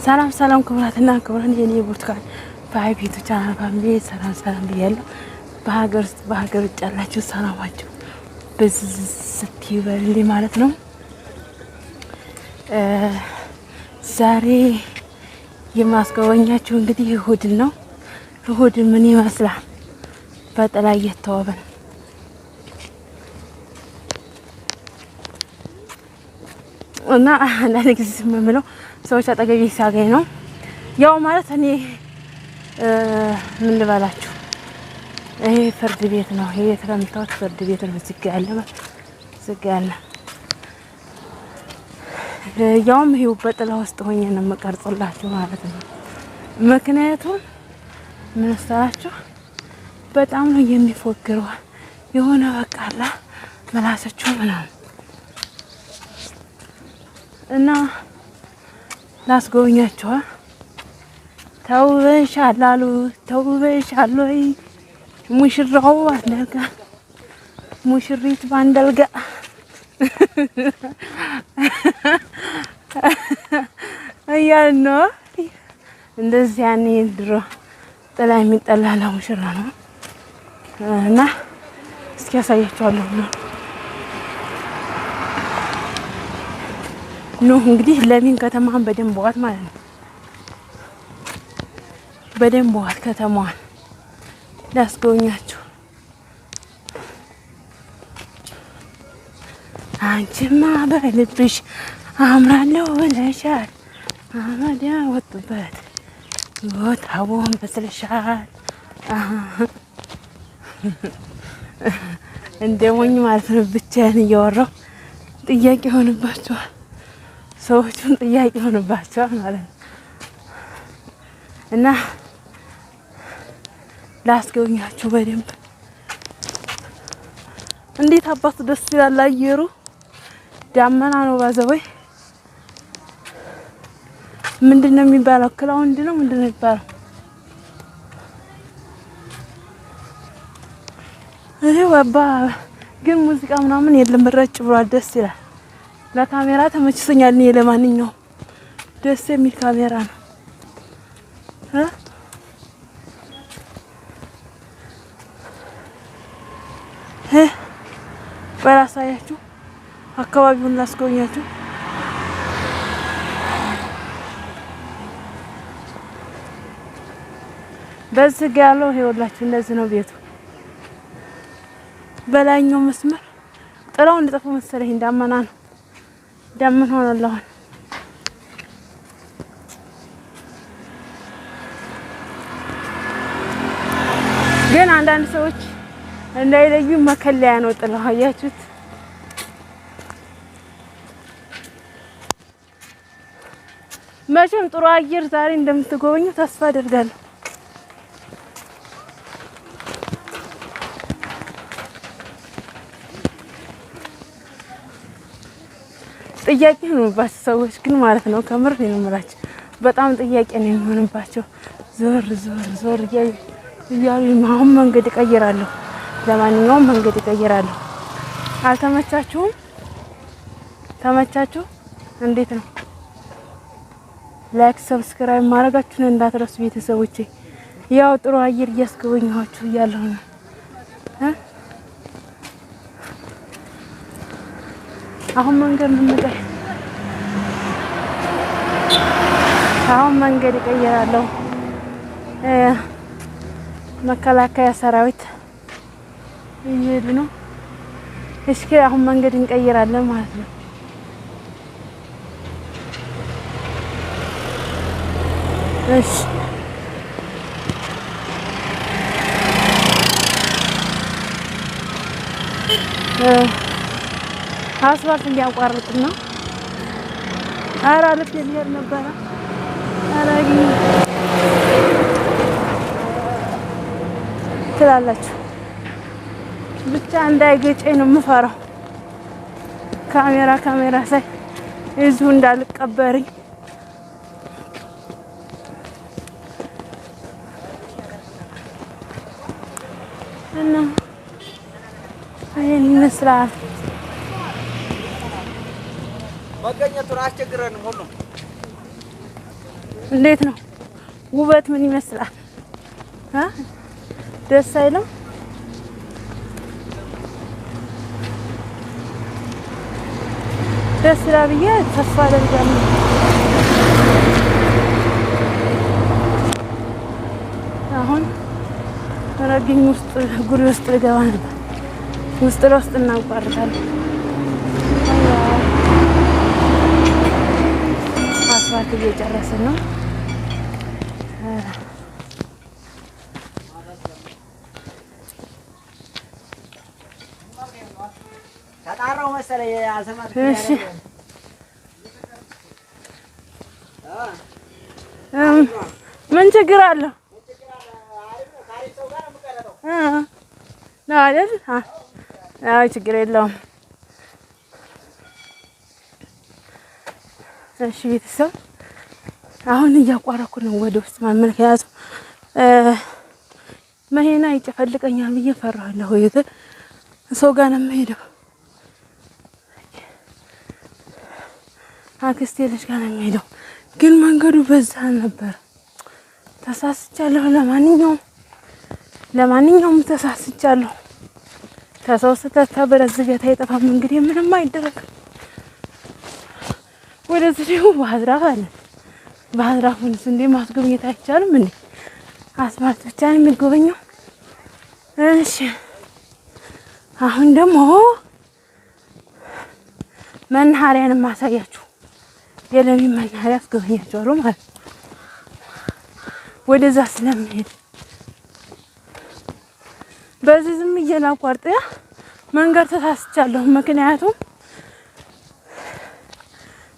ሰላም ክብራትና ክብራን የኔ ብርቱካን ፋይቤቱ ቻናል ፋሚሊ ሰላም ብያለሁ። በሀገር ውጭ ያላችሁ ሰላማችሁ በዝዝት ይበልልኝ ማለት ነው። ዛሬ የማስጎበኛችሁ እንግዲህ እሁድ ነው። እሁድ ምን ይመስላል? በጥላ እየተዋበ ነው እና አንዳንድ ጊዜ የምለው ሰዎች አጠገቤ ሲያገኝ ነው ያው ማለት እኔ ምን ልበላችሁ፣ ይሄ ፍርድ ቤት ነው። ይሄ የተቀምጠው ፍርድ ቤት ነው። ዝግ ያለ ያውም ይሄው በጥላ ውስጥ ሆኜ ነው የምቀርጽላችሁ ማለት ነው። ምክንያቱም ምን አስተዋላችሁ፣ በጣም ነው የሚፎክረው የሆነ በቃላ መላሰችሁ ምናምን እና ላስጎብኛችሁ። ተውበሻል አሉ ተውበሻል ወይ ሙሽራው አለጋ ሙሽሪት ባንደልጋ እያልን ነው። እንደዚህ ያኔ ድሮ ጥላ የሚጠላላ ሙሽራ ነው እና እስኪ ያሳያችኋለሁ ነው እንግዲህ ለሚን ከተማን በደንብ ዋት ማለት ነው። በደንብ ዋት ከተማዋን ላስጎብኛችሁ። አንቺማ በልብሽ አምራለሁ ብለሻል፣ አመድ ያወጡበት ቦታውን በስለሻል። እንደሞኝ ማለት ነው። ብቻዬን እያወራሁ ጥያቄ ሆነባቸዋል፣ ሰዎቹን ጥያቄ ሆነባቸዋል ማለት ነው። እና ላስጎብኛችሁ በደንብ። እንዴት አባቱ ደስ ይላል አየሩ። ዳመና ነው ባዘወይ ምንድነው የሚባለው? ክላውንድ ነው ምንድነው የሚባለው? እኔ ወባ ግን ሙዚቃ ምናምን የለም። ረጭ ብሏል። ደስ ይላል። ለካሜራ ተመችቶኛል። እኔ ለማንኛውም ደስ የሚል ካሜራ ነው። በራሳያችሁ አካባቢውን ላስጎብኛችሁ። በዚህ ጋር ያለው ይኸውላችሁ እንደዚህ ነው ቤቱ። በላይኛው መስመር ጥላው እንደጠፋ መሰለኝ ዳመና ነው። ዳመና ሆነላው ግን አንዳንድ ሰዎች እንዳይለዩ መከለያ ነው ጥላው። አያችሁት? መቼም ጥሩ አየር ዛሬ እንደምትጎበኙ ተስፋ አደርጋለሁ። ጥያቄ ነው ሰዎች ግን ማለት ነው። ከምር ነው የምላችሁ። በጣም ጥያቄ ነው የሚሆንባቸው። ዞር እያሉ አሁን መንገድ እቀይራለሁ። ለማንኛውም መንገድ እቀይራለሁ። አልተመቻችሁም? ተመቻችሁ? እንዴት ነው? ላይክ ሰብስክራይብ ማድረጋችሁን እንዳትረሱ ቤተሰቦቼ። ያው ጥሩ አየር እያስጎበኛችሁ እያለሁ ነው። አሁን መንገድ እቀይራለሁ። መከላከያ ሰራዊት እየሄዱ ነው። እስኪ አሁን መንገድ እንቀይራለን ማለት ነው። እሺ አስፋልት እንዲያቋርጥ ነው። ኧረ ልብ የሚሄድ ነበረ። ኧረ ትላላችሁ ብቻ እንዳይገጨኝ ነው የምፈራው። ካሜራ ሳይ እዚሁ እንዳልቀበርኝ እና ይሄን ይመስላል። መገኘቱን አስቸግረንም ሁሉም እንዴት ነው ውበት? ምን ይመስላል? ደስ አይልም? ደስ ይላል ብዬ ተስፋ አደርጋለሁ። አሁን ረግኝ ውስጥ ጉሪ ውስጥ ልገባ ነበር። ውስጥ ለውስጥ እናቋርጣለን። አስፋልት እየጨረስን ነው። እሺ ምን ችግር አለው? ነው አይደል? አይ ችግር የለውም። እሺ ቤተሰብ አሁን እያቋረኩ ነው ወደ ውስጥ ምክንያቱም መሄና ይጨፈልቀኛል ብዬ ፈራለሁ። ሰው ጋር ነው የምሄደው። አክስቴ ልጅ ጋር ነው የምሄደው። ግን መንገዱ በዛ ነበር። ተሳስቻለሁ። ለማንኛውም ተሳስቻለሁ። ከሰው ስህተት ተበረዝገት አይጠፋም። እንግዲህ ምንም አይደረግም። ወደዚህ ደግሞ ባህዝራፍ አለ። ባህዝራፉን እንዴ ማስጎብኘት አይቻልም እንዴ? አስፋልት ብቻ ነው የሚጎበኘው። እሺ አሁን ደግሞ መናኸሪያን ማሳያችሁ። የለሚ መናኸሪያ አስጎበኛችኋለሁ ማለት ነው። ወደዛ ስለምሄድ በዚህ ዝም እየላቋርጥ መንገድ ተሳስቻለሁ።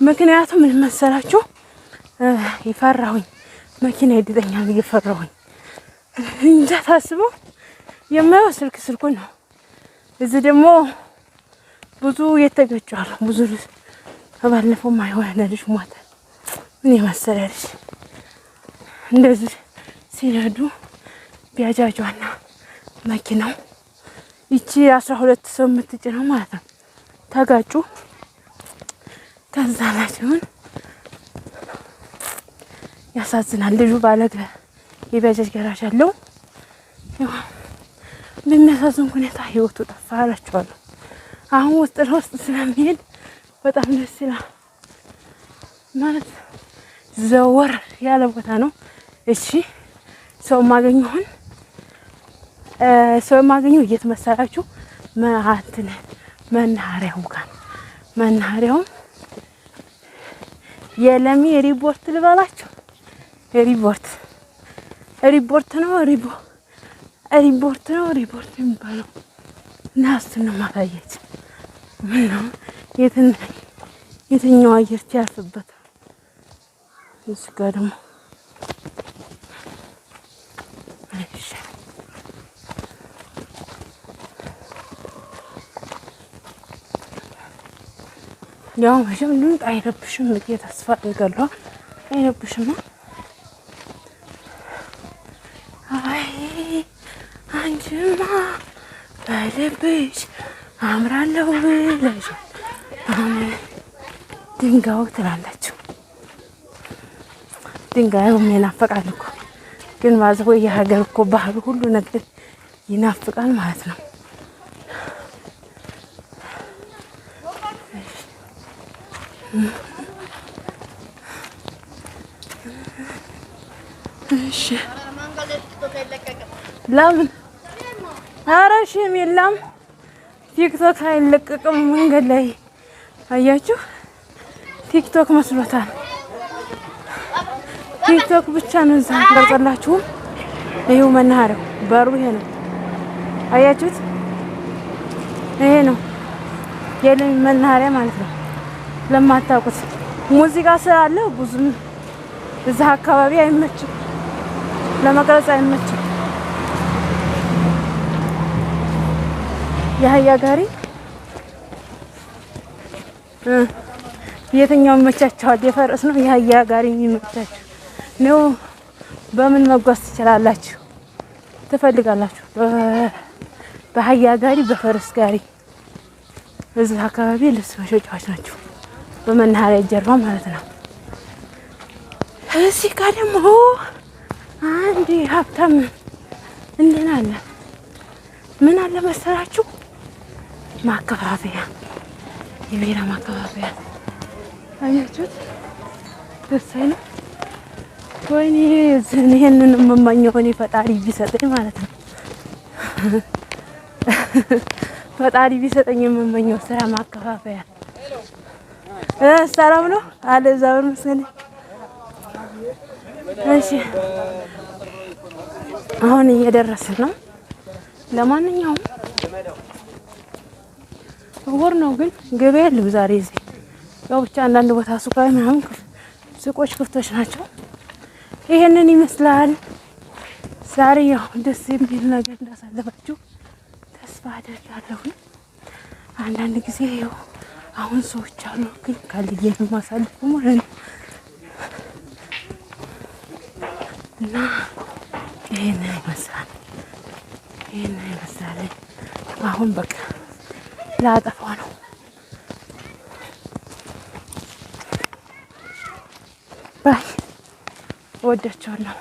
ምክንያቱም ምን መሰላችሁ? ይፈራሁኝ መኪና ይድጠኛል ብዬ ፈራሁኝ። እንጃ ታስበው የማየው ስልኩን ነው። እዚህ ደግሞ ብዙ የተገጫሉ ብዙ ባለፈው ማይሆን ልጅ ሞተ። ምን የመሰለሽ እንደዚህ ሲነዱ ቢያጃጇና መኪናው ይቺ 12 ሰው የምትጭነው ማለት ነው ተጋጩ። ከዛ ላይ ሲሆን ያሳዝናል። ልጁ ባለገ የባጃጅ ገራዥ አለው። በሚያሳዝን ሁኔታ ህይወቱ ጠፋ አላችኋለሁ። አሁን ውስጥ ለውስጥ ስለሚሄድ በጣም ደስ ይላል ማለት ዘወር ያለ ቦታ ነው። እሺ ሰው ማገኘው እየተመሰላችሁ መናኸሪያው ጋር መናኸሪያው የለሚ ሪፖርት ልበላችሁ። ሪፖርት ነው የሚባለው እና እሱን ነው ማሳየት። ምን ነው የትኛው አየር ሲያርፍበት እዚህ ጋር ደግሞ ያው መቼም ልምጣ አይረብሽም ብዬ ተስፋ አደርጋለሁ። አይረብሽም። አይ አንቺማ በልብሽ አምራለሁ ብለሽ ድንጋዩ ትላላችሁ። ድንጋዩ ይናፍቃል እኮ ግን ማዘው የሀገር እኮ ባህሉ ሁሉ ነገር ይናፍቃል ማለት ነው። እሺ ለምን አረሽም የለም ቲክቶክ አይለቀቅም መንገድ ላይ አያችሁ። ቲክቶክ መስሎታል። ቲክቶክ ብቻ ነው እዛ ገርጸላችሁ። ይሄው መናኸሪያው በሩ ይሄ ነው አያችሁት። ይሄ ነው የለሚ መናኸሪያ ማለት ነው። ለማታውቁት ሙዚቃ ስላለ ብዙም እዛ አካባቢ አይመችም፣ ለመቅረጽ አይመችም። የአህያ ጋሪ የትኛው ይመቻችኋል? የፈረስ ነው የአህያ ጋሪ የሚመቻችሁ ነው? በምን መጓዝ ትችላላችሁ ትፈልጋላችሁ? በአህያ ጋሪ፣ በፈረስ ጋሪ። እዚህ አካባቢ ልብስ መሸጫዎች ናቸው፣ በመናኸሪያ ጀርባ ማለት ነው። እዚህ ጋር ደግሞ አንድ ሀብታም እንትን አለ። ምን አለ መሰላችሁ? ማከፋፈያ፣ የቢራ ማከፋፈያ አያችሁት? ደስ አይልም? ወይኔ ይሄንን የምመኘው እኔ ፈጣሪ ቢሰጠኝ ማለት ነው። ፈጣሪ ቢሰጠኝ የምመኘው ስራ ማከፋፈያ። ሰላም ነው አለ ዛብር መሰለኝ። እሺ አሁን እየደረስን ነው። ለማንኛውም ወር ነው ግን ገበያ የለም ዛሬ እዚህ። ያው ብቻ አንዳንድ ቦታ ሱቅ ላይ ምናምን ሱቆች ክፍቶች ናቸው። ይሄንን ይመስላል ዛሬ። ያው ደስ የሚል ነገር እንዳሳለፋችሁ ተስፋ አደርጋለሁ። አንዳንድ ጊዜ ያው አሁን ሰዎች አሉ ግን ካልዬ ነው ማሳለፍ ማለት ነው። እና ይሄንን ይመስላል። አሁን በቃ ላጠፋ ነው። ባይ ወዳቸዋለሁ።